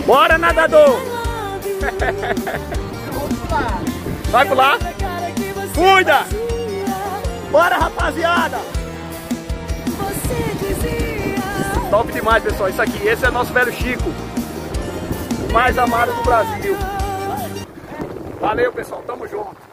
Bora, nadador! Vai pular? Cuida! Bora, rapaziada! Top demais, pessoal. Isso aqui, esse é nosso velho Chico, o mais amado do Brasil. Valeu, pessoal. Tamo junto.